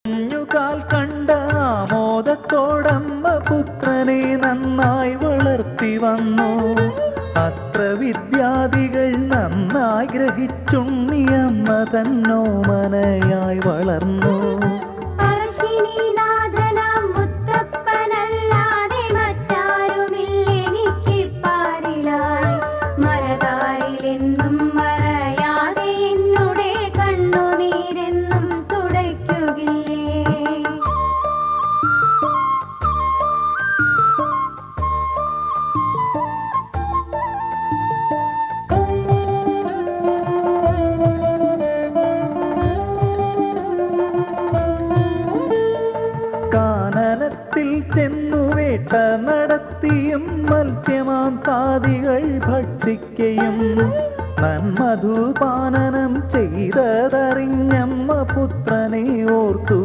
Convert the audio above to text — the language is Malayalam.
കുഞ്ഞുകാൽ കണ്ട ആമോദത്തോടമ്മ പുത്രനെ നന്നായി വളർത്തി വന്നു. അസ്ത്രവിദ്യാദികൾ നന്നായി ഗ്രഹിച്ചുണ്ണിയമ്മ തന്നോമനയായി വളർന്നു. കാനനത്തിൽ ചെന്നു വേട്ട നടത്തിയും മത്സ്യമാംസാദികൾ ഭക്ഷിക്കയും നന്മധുപാനനം ചെയ്തതറിഞ്ഞമ്മ പുത്രനെ ഓർത്തു